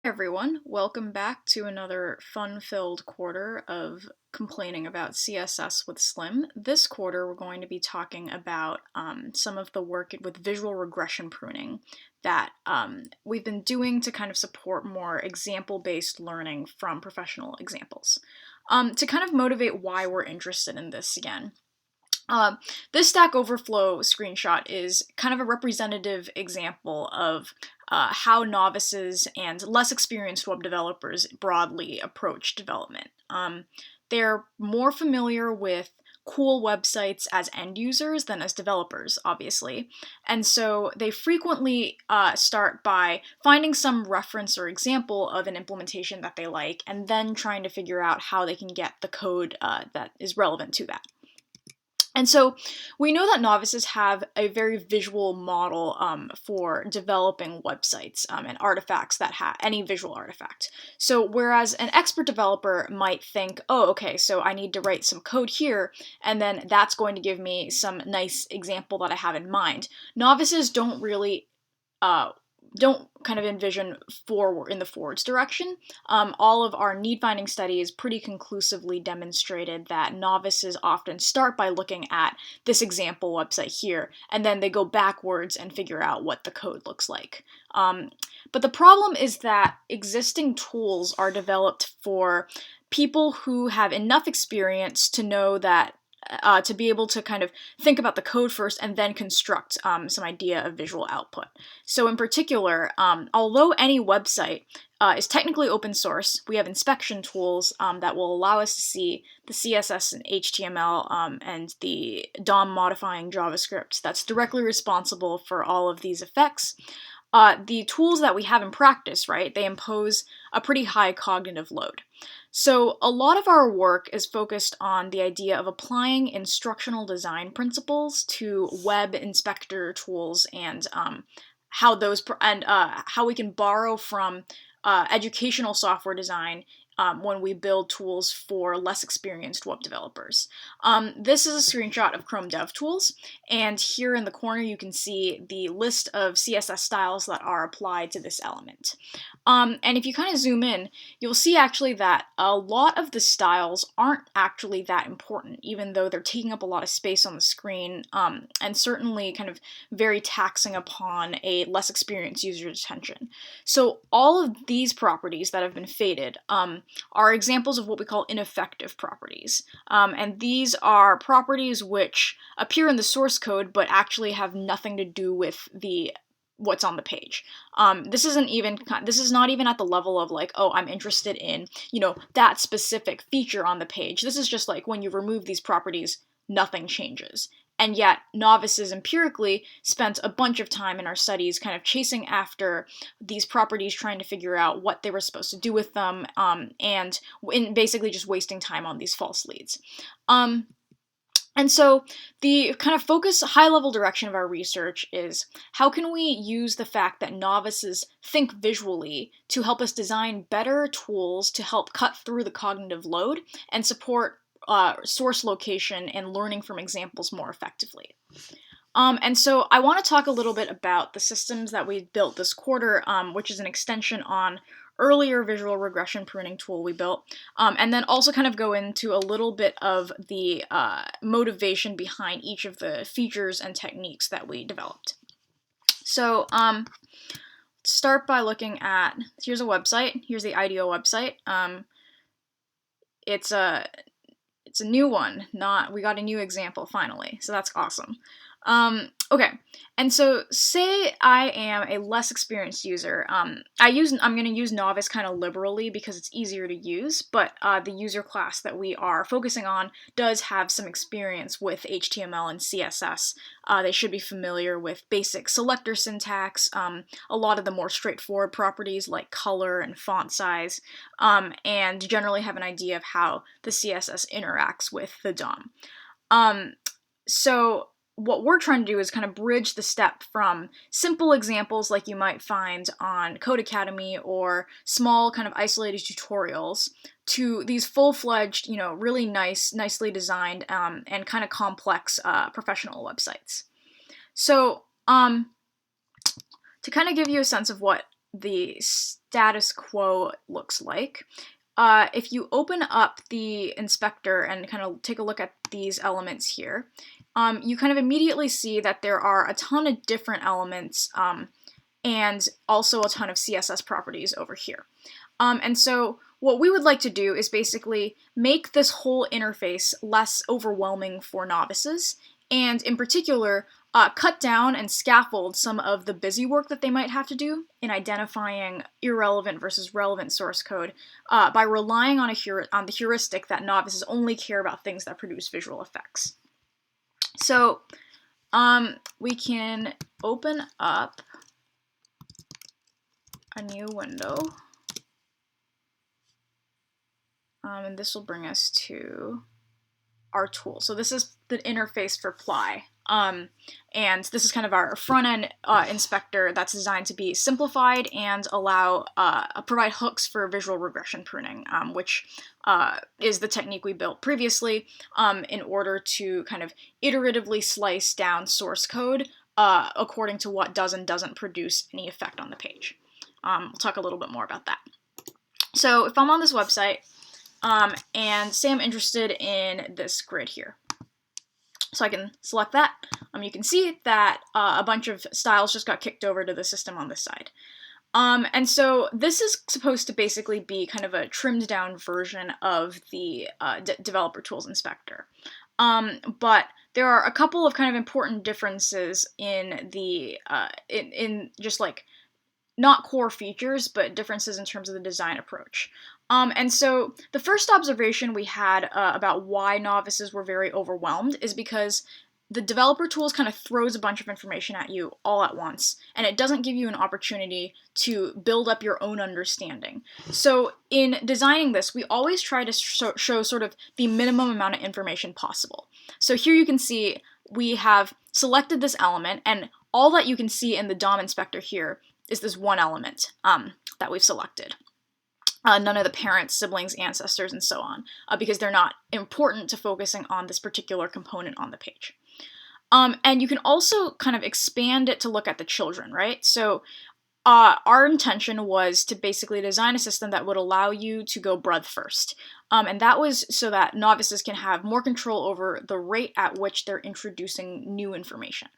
Everyone, welcome back to another fun-filled quarter of complaining about CSS with Slim. This quarter we're going to be talking about some of the work with visual regression pruning that we've been doing to kind of support more example-based learning from professional examples. To kind of motivate why we're interested in this again. This Stack Overflow screenshot is kind of a representative example of how novices and less experienced web developers broadly approach development. They're more familiar with cool websites as end users than as developers, obviously. And so they frequently start by finding some reference or example of an implementation that they like, and then trying to figure out how they can get the code that is relevant to that. And so we know that novices have a very visual model for developing websites and artifacts that have any visual artifact. So whereas an expert developer might think, oh, okay, so I need to write some code here, and then that's going to give me some nice example that I have in mind. Novices don't really don't kind of envision forward in the forwards direction. All of our need finding studies pretty conclusively demonstrated that novices often start by looking at this example website here, and then they go backwards and figure out what the code looks like. But the problem is that existing tools are developed for people who have enough experience to know that to be able to kind of think about the code first and then construct some idea of visual output. So in particular, although any website is technically open source, we have inspection tools that will allow us to see the CSS and HTML and the DOM modifying JavaScript that's directly responsible for all of these effects. The tools that we have in practice, right, they impose a pretty high cognitive load. So a lot of our work is focused on the idea of applying instructional design principles to web inspector tools and how we can borrow from educational software design when we build tools for less experienced web developers. This is a screenshot of Chrome DevTools, and here in the corner you can see the list of CSS styles that are applied to this element. And if you kind of zoom in, you'll see actually that a lot of the styles aren't actually that important, even though they're taking up a lot of space on the screen, and certainly kind of very taxing upon a less experienced user's attention. So all of these properties that have been faded are examples of what we call ineffective properties. And these are properties which appear in the source code but actually have nothing to do with what's on the page. This is not even at the level of like, oh, I'm interested in, that specific feature on the page. This is just like when you remove these properties, nothing changes. And yet, novices empirically spent a bunch of time in our studies kind of chasing after these properties, trying to figure out what they were supposed to do with them, and basically just wasting time on these false leads. And so the kind of high-level direction of our research is how can we use the fact that novices think visually to help us design better tools to help cut through the cognitive load and support source location and learning from examples more effectively. And so I want to talk a little bit about the systems that we built this quarter, which is an extension on earlier visual regression pruning tool we built, and then also kind of go into a little bit of the motivation behind each of the features and techniques that we developed. So start by looking at, here's a website, here's the IDEO website. It's a new one, we got a new example finally, so that's awesome. Okay, and so say I am a less experienced user. I'm going to use novice kind of liberally because it's easier to use, but the user class that we are focusing on does have some experience with HTML and CSS. They should be familiar with basic selector syntax, a lot of the more straightforward properties like color and font size, and generally have an idea of how the CSS interacts with the DOM. So what we're trying to do is kind of bridge the step from simple examples like you might find on Code Academy or small kind of isolated tutorials to these full-fledged, really nicely designed and kind of complex professional websites. So to kind of give you a sense of what the status quo looks like. If you open up the inspector and kind of take a look at these elements here, you kind of immediately see that there are a ton of different elements and also a ton of CSS properties over here. And so what we would like to do is basically make this whole interface less overwhelming for novices, and in particular, cut down and scaffold some of the busy work that they might have to do in identifying irrelevant versus relevant source code by relying on the heuristic that novices only care about things that produce visual effects. So we can open up a new window, and this will bring us to our tool. So this is the interface for Ply. And this is kind of our front-end inspector that's designed to be simplified and provide hooks for visual regression pruning, which is the technique we built previously in order to kind of iteratively slice down source code according to what does and doesn't produce any effect on the page. We'll talk a little bit more about that. So if I'm on this website and say I'm interested in this grid here, so I can select that. You can see that a bunch of styles just got kicked over to the system on this side. And so this is supposed to basically be kind of a trimmed down version of the developer tools inspector. But there are a couple of kind of important differences in the in just like not core features, but differences in terms of the design approach. And so the first observation we had about why novices were very overwhelmed is because the developer tools kind of throws a bunch of information at you all at once, and it doesn't give you an opportunity to build up your own understanding. So in designing this, we always try to show sort of the minimum amount of information possible. So here you can see we have selected this element, and all that you can see in the DOM inspector here is this one element that we've selected. None of the parents, siblings, ancestors, and so on, because they're not important to focusing on this particular component on the page. And you can also kind of expand it to look at the children, right? So our intention was to basically design a system that would allow you to go breadth first. And that was so that novices can have more control over the rate at which they're introducing new information.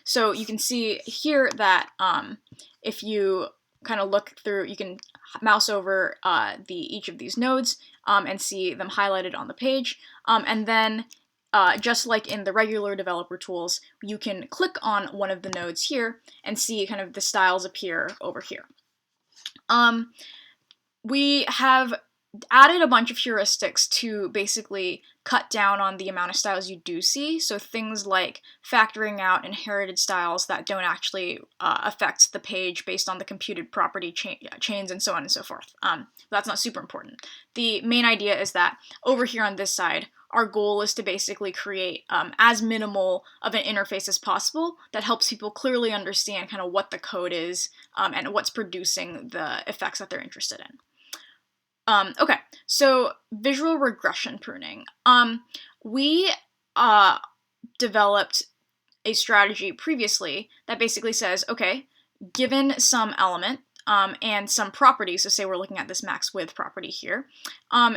So you can see here that if you kind of look through, you can mouse over each of these nodes and see them highlighted on the page. And then just like in the regular developer tools, you can click on one of the nodes here and see kind of the styles appear over here. We have added a bunch of heuristics to basically cut down on the amount of styles you do see. So things like factoring out inherited styles that don't actually affect the page based on the computed property chains and so on and so forth. That's not super important. The main idea is that over here on this side, our goal is to basically create as minimal of an interface as possible that helps people clearly understand kind of what the code is and what's producing the effects that they're interested in. Okay, so visual regression pruning. We developed a strategy previously that basically says, okay, given some element and some properties, so say we're looking at this max width property here,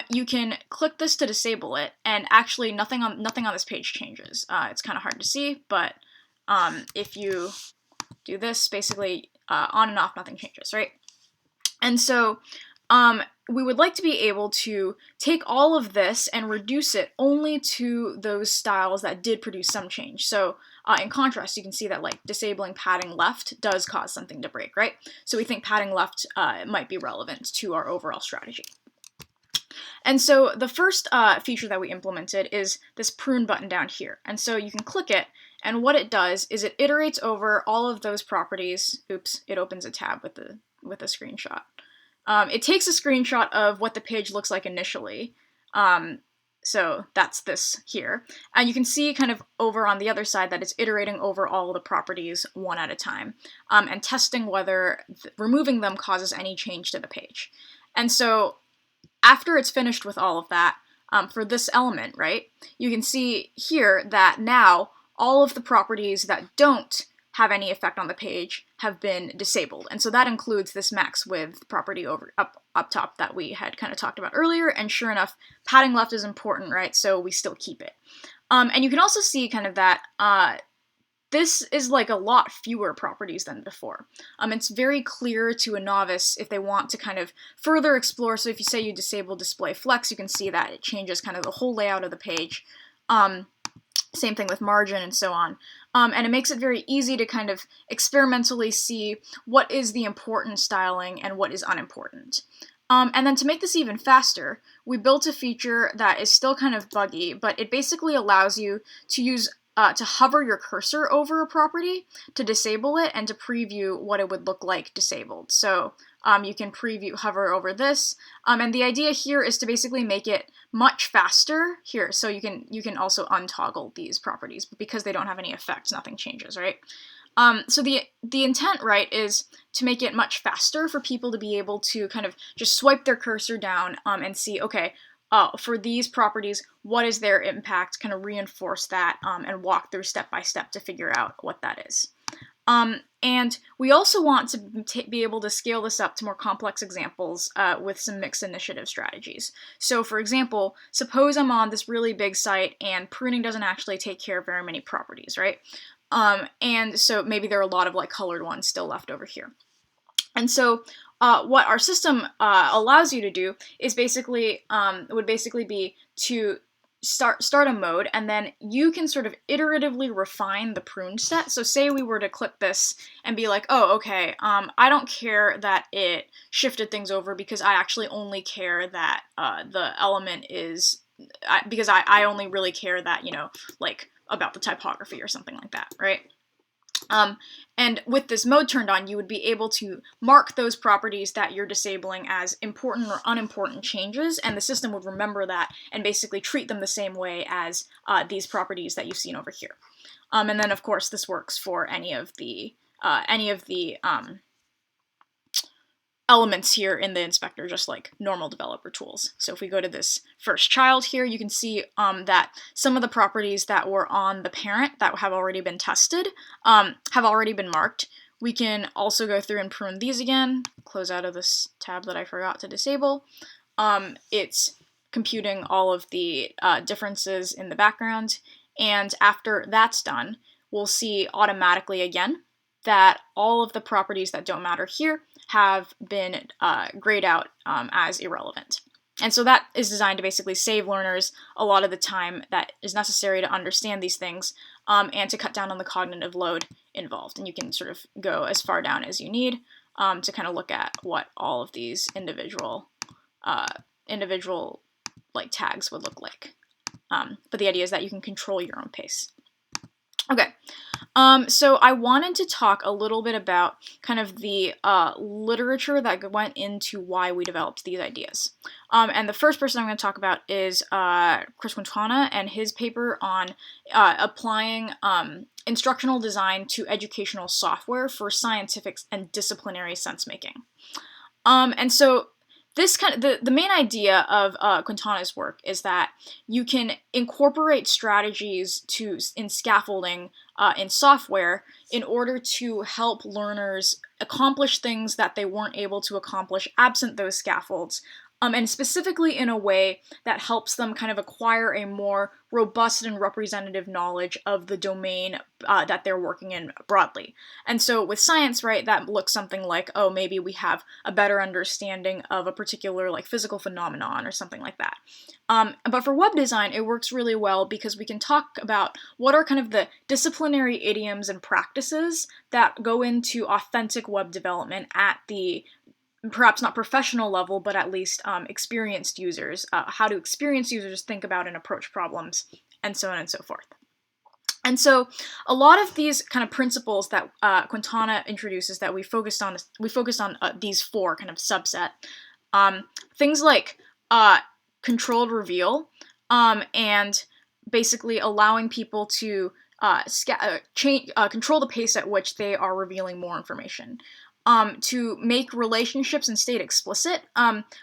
you can click this to disable it, and actually nothing on this page changes. It's kind of hard to see, but if you do this, basically on and off, nothing changes, right? And so we would like to be able to take all of this and reduce it only to those styles that did produce some change. So in contrast, you can see that like disabling padding left does cause something to break, right? So we think padding left might be relevant to our overall strategy. And so the first feature that we implemented is this prune button down here. And so you can click it, and what it does is it iterates over all of those properties. Oops, it opens a tab with a screenshot. It takes a screenshot of what the page looks like initially, so that's this here. And you can see kind of over on the other side that it's iterating over all the properties one at a time, and testing whether removing them causes any change to the page. And so after it's finished with all of that, for this element, right, you can see here that now all of the properties that don't have any effect on the page have been disabled. And so that includes this max width property up top that we had kind of talked about earlier. And sure enough, padding left is important, right? So we still keep it. And you can also see kind of that this is like a lot fewer properties than before. It's very clear to a novice if they want to kind of further explore. So if you say you disable display flex, you can see that it changes kind of the whole layout of the page. Same thing with margin and so on. And it makes it very easy to kind of experimentally see what is the important styling and what is unimportant. And then to make this even faster, we built a feature that is still kind of buggy, but it basically allows you to use to hover your cursor over a property to disable it and to preview what it would look like disabled. So you can hover over this, and the idea here is to basically make it much faster here. So you can also untoggle these properties, but because they don't have any effects, nothing changes, right? So the intent, right, is to make it much faster for people to be able to kind of just swipe their cursor down and see, okay, for these properties, what is their impact, kind of reinforce that, and walk through step by step to figure out what that is. And we also want to be able to scale this up to more complex examples with some mixed initiative strategies. So for example, suppose I'm on this really big site and pruning doesn't actually take care of very many properties, right? And so maybe there are a lot of like colored ones still left over here. And so what our system allows you to do is basically, would basically be to start a mode, and then you can sort of iteratively refine the pruned set. So say we were to click this and be like, oh, okay, I don't care that it shifted things over because I actually only care that the element is, because I only really care that, you know, like about the typography or something like that, right? And with this mode turned on, you would be able to mark those properties that you're disabling as important or unimportant changes, and the system would remember that and basically treat them the same way as these properties that you've seen over here. And then, of course, this works for any of the elements here in the inspector, just like normal developer tools. So if we go to this first child here, you can see that some of the properties that were on the parent that have already been tested have already been marked. We can also go through and prune these again, close out of this tab that I forgot to disable. It's computing all of the differences in the background, and after that's done, we'll see automatically again that all of the properties that don't matter here have been grayed out as irrelevant. And so that is designed to basically save learners a lot of the time that is necessary to understand these things and to cut down on the cognitive load involved. And you can sort of go as far down as you need to kind of look at what all of these individual like tags would look like. But the idea is that you can control your own pace. Okay, so I wanted to talk a little bit about kind of the literature that went into why we developed these ideas. And the first person I'm going to talk about is Chris Quintana and his paper on applying instructional design to educational software for scientific and disciplinary sense making. And so this kind of the main idea of Quintana's work is that you can incorporate strategies in scaffolding in software in order to help learners accomplish things that they weren't able to accomplish absent those scaffolds, and specifically in a way that helps them kind of acquire a more robust and representative knowledge of the domain that they're working in broadly. And so with science, right, that looks something like, oh, maybe we have a better understanding of a particular like physical phenomenon or something like that. But for web design, it works really well because we can talk about what are kind of the disciplinary idioms and practices that go into authentic web development at the perhaps not professional level, but at least experienced users, how do experienced users think about and approach problems, and so on and so forth. And so a lot of these kind of principles that Quintana introduces that we focused on these four kind of subset. Things like controlled reveal and basically allowing people to control the pace at which they are revealing more information. to make relationships and state explicit.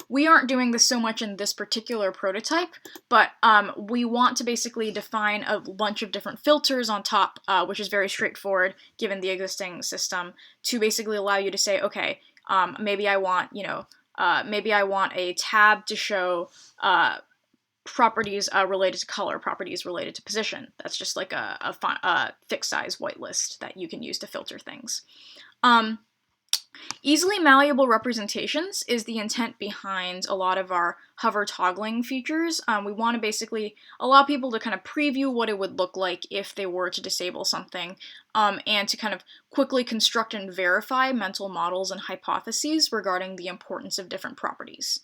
We aren't doing this so much in this particular prototype, but we want to basically define a bunch of different filters on top, which is very straightforward given the existing system, to basically allow you to say, okay, maybe I want, maybe I want a tab to show properties related to color, properties related to position. That's just like a fixed size whitelist that you can use to filter things. Easily malleable representations is the intent behind a lot of our hover toggling features. We want to basically allow people to kind of preview what it would look like if they were to disable something, and to kind of quickly construct and verify mental models and hypotheses regarding the importance of different properties.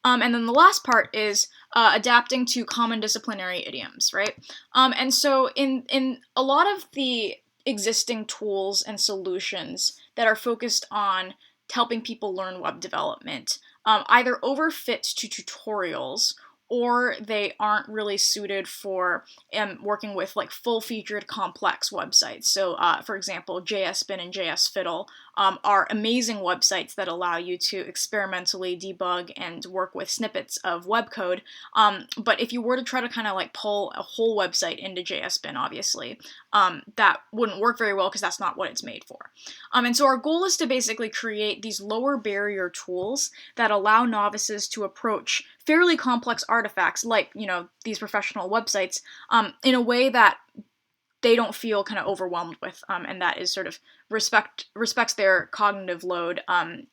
And then the last part is adapting to common disciplinary idioms, right? And so in a lot of the existing tools and solutions that are focused on helping people learn web development either overfit to tutorials, or they aren't really suited for working with like full-featured complex websites. So for example, JSBin and JSFiddle are amazing websites that allow you to experimentally debug and work with snippets of web code. But if you were to try to kind of like pull a whole website into JSBin, obviously, that wouldn't work very well because that's not what it's made for. And so our goal is to basically create these lower barrier tools that allow novices to approach fairly complex artifacts like, these professional websites in a way that they don't feel kind of overwhelmed with, and that is sort of respects their cognitive load, and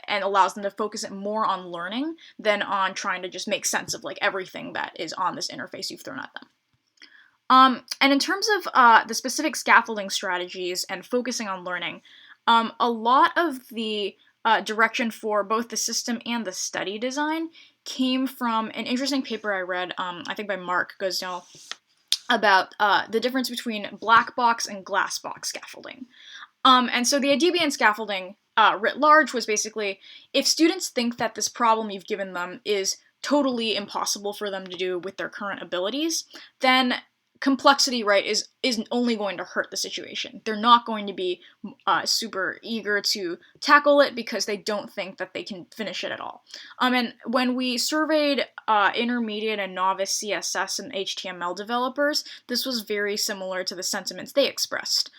allows them to focus it more on learning than on trying to just make sense of like everything that is on this interface you've thrown at them. And in terms of the specific scaffolding strategies and focusing on learning, a lot of the direction for both the system and the study design came from an interesting paper I read, I think by Mark Gosnell, about the difference between black box and glass box scaffolding. And so the idea behind scaffolding writ large was basically, if students think that this problem you've given them is totally impossible for them to do with their current abilities, then complexity, right, is only going to hurt the situation. They're not going to be super eager to tackle it because they don't think that they can finish it at all. And when we surveyed intermediate and novice CSS and HTML developers, this was very similar to the sentiments they expressed.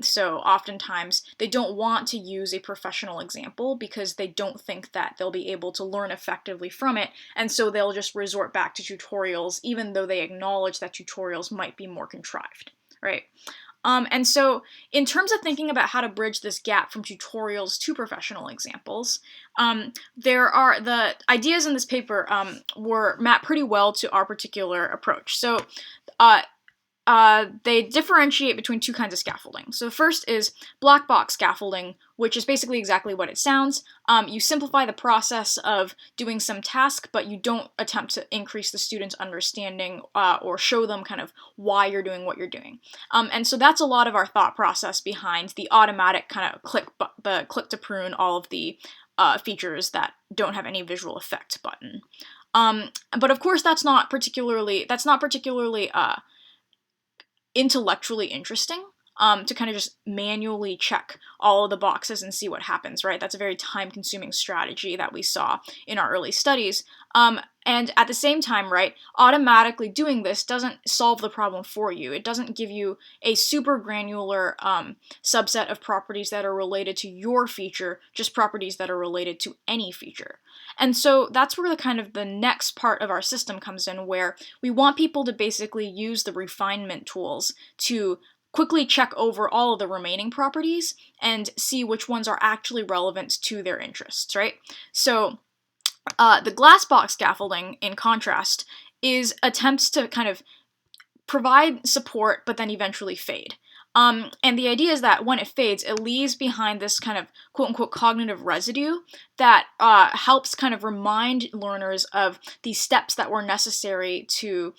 So oftentimes they don't want to use a professional example because they don't think that they'll be able to learn effectively from it, and so they'll just resort back to tutorials even though they acknowledge that tutorials might be more contrived, right? And so in terms of thinking about how to bridge this gap from tutorials to professional examples, there are the ideas in this paper were mapped pretty well to our particular approach. So they differentiate between two kinds of scaffolding. So the first is black box scaffolding, which is basically exactly what it sounds. You simplify the process of doing some task, but you don't attempt to increase the student's understanding or show them kind of why you're doing what you're doing. And so that's a lot of our thought process behind the automatic kind of click to prune all of the features that don't have any visual effect button. But of course, that's not particularly intellectually interesting to kind of just manually check all of the boxes and see what happens, right? That's a very time-consuming strategy that we saw in our early studies. And at the same time, right, automatically doing this doesn't solve the problem for you. It doesn't give you a super granular subset of properties that are related to your feature, just properties that are related to any feature. And so that's where the next part of our system comes in, where we want people to basically use the refinement tools to quickly check over all of the remaining properties and see which ones are actually relevant to their interests, right? So the glass box scaffolding, in contrast, is attempts to kind of provide support but then eventually fade. And the idea is that when it fades, it leaves behind this kind of quote-unquote cognitive residue that helps kind of remind learners of the steps that were necessary to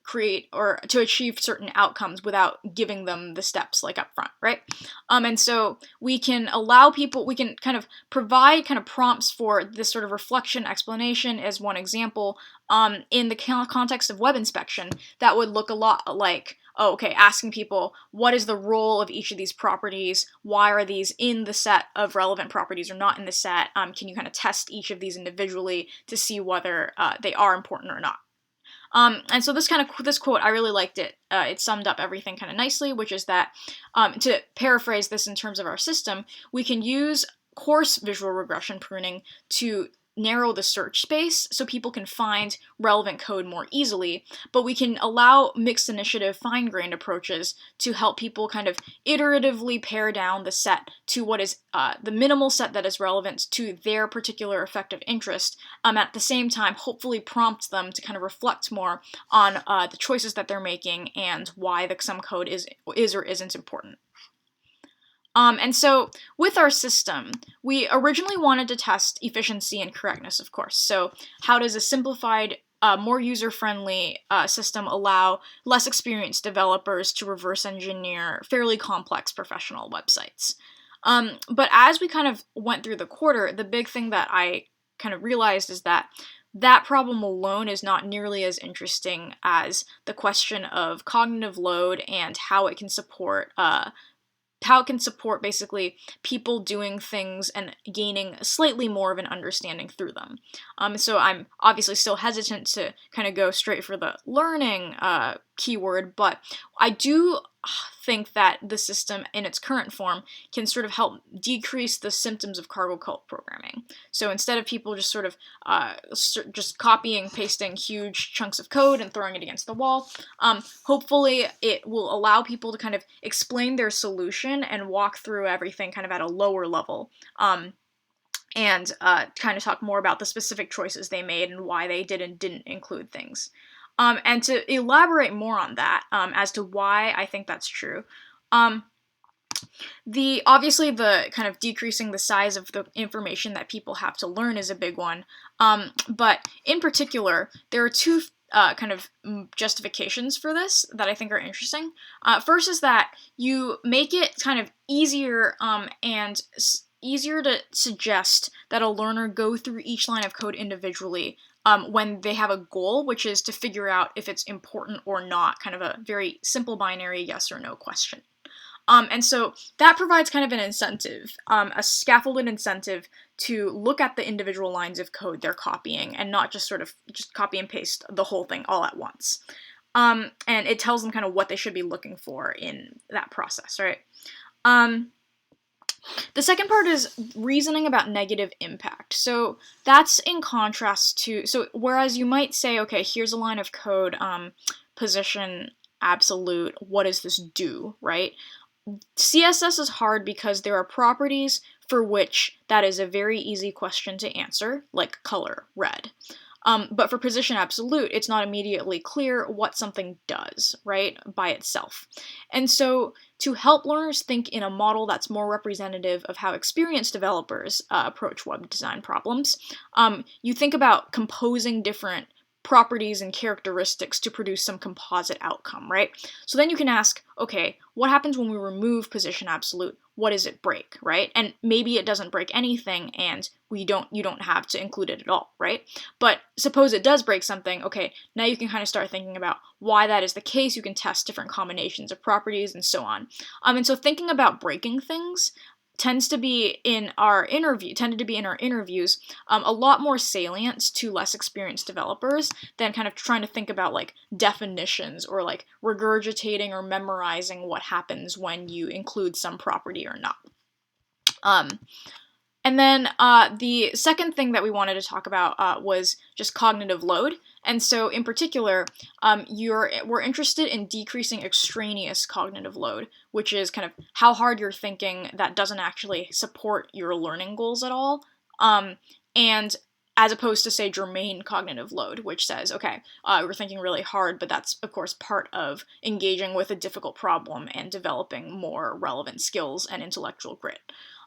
create or to achieve certain outcomes without giving them the steps like up front, right? And so we can kind of provide kind of prompts for this sort of reflection explanation as one example in the context of web inspection that would look a lot like, oh, okay, asking people what is the role of each of these properties, why are these in the set of relevant properties or not in the set, can you kind of test each of these individually to see whether they are important or not. And so this quote, I really liked it. It summed up everything kind of nicely, which is that, to paraphrase this in terms of our system, we can use coarse visual regression pruning to narrow the search space so people can find relevant code more easily, but we can allow mixed initiative fine-grained approaches to help people kind of iteratively pare down the set to what is the minimal set that is relevant to their particular effective interest, at the same time hopefully prompt them to kind of reflect more on the choices that they're making and why some code is or isn't important. And so with our system, we originally wanted to test efficiency and correctness, of course. So how does a simplified, more user-friendly system allow less experienced developers to reverse engineer fairly complex professional websites? But as we kind of went through the quarter, the big thing that I kind of realized is that problem alone is not nearly as interesting as the question of cognitive load and how it can support basically people doing things and gaining slightly more of an understanding through them. So I'm obviously still hesitant to kind of go straight for the learning keyword, but I do think that the system in its current form can sort of help decrease the symptoms of cargo cult programming. So instead of people just sort of just copying, pasting huge chunks of code and throwing it against the wall, hopefully it will allow people to kind of explain their solution and walk through everything kind of at a lower level. And kind of talk more about the specific choices they made and why they did and didn't include things. And to elaborate more on that, as to why I think that's true, obviously the kind of decreasing the size of the information that people have to learn is a big one, but in particular, there are two kind of justifications for this that I think are interesting. First is that you make it kind of easier and easier to suggest that a learner go through each line of code individually when they have a goal, which is to figure out if it's important or not, kind of a very simple binary yes or no question. And so that provides kind of an incentive, a scaffolded incentive to look at the individual lines of code they're copying and not just sort of just copy and paste the whole thing all at once. And it tells them kind of what they should be looking for in that process, right? The second part is reasoning about negative impact. So that's in contrast to, so whereas you might say, okay, here's a line of code, position absolute, what does this do, right? CSS is hard because there are properties for which that is a very easy question to answer, like color, red. But for position absolute, it's not immediately clear what something does, right, by itself. And so to help learners think in a model that's more representative of how experienced developers approach web design problems, you think about composing different properties and characteristics to produce some composite outcome, right? So then you can ask, okay, what happens when we remove position absolute? What does it break, right? And maybe it doesn't break anything and you don't have to include it at all, right? But suppose it does break something, okay, now you can kind of start thinking about why that is the case. You can test different combinations of properties and so on. And so thinking about breaking things tended to be in our interviews a lot more salient to less experienced developers than kind of trying to think about like definitions or like regurgitating or memorizing what happens when you include some property or not. And then the second thing that we wanted to talk about was just cognitive load. And so in particular, we're interested in decreasing extraneous cognitive load, which is kind of how hard you're thinking that doesn't actually support your learning goals at all. And as opposed to, say, germane cognitive load, which says, okay, we're thinking really hard, but that's, of course, part of engaging with a difficult problem and developing more relevant skills and intellectual grit.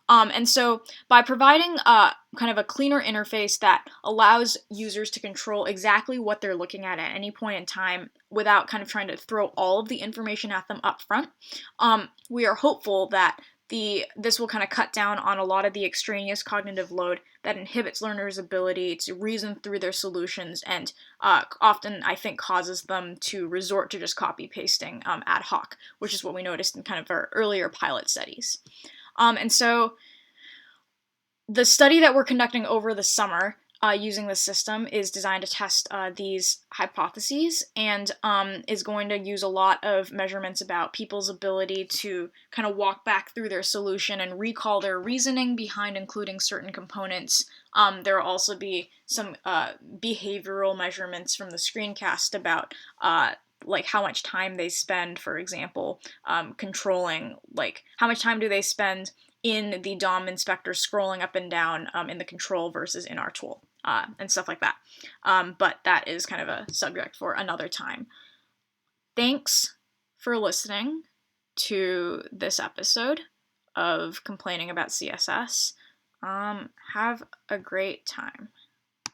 And so by providing kind of a cleaner interface that allows users to control exactly what they're looking at any point in time without kind of trying to throw all of the information at them up front, we are hopeful that this will kind of cut down on a lot of the extraneous cognitive load that inhibits learners' ability to reason through their solutions, and often, I think, causes them to resort to just copy pasting ad hoc, which is what we noticed in kind of our earlier pilot studies. And so the study that we're conducting over the summer using the system is designed to test these hypotheses, and is going to use a lot of measurements about people's ability to kind of walk back through their solution and recall their reasoning behind including certain components. There will also be some behavioral measurements from the screencast about like how much time they spend, for example, controlling, like how much time do they spend in the DOM inspector scrolling up and down in the control versus in our tool, and stuff like that. But that is kind of a subject for another time. Thanks for listening to this episode of Complaining About CSS. Have a great time.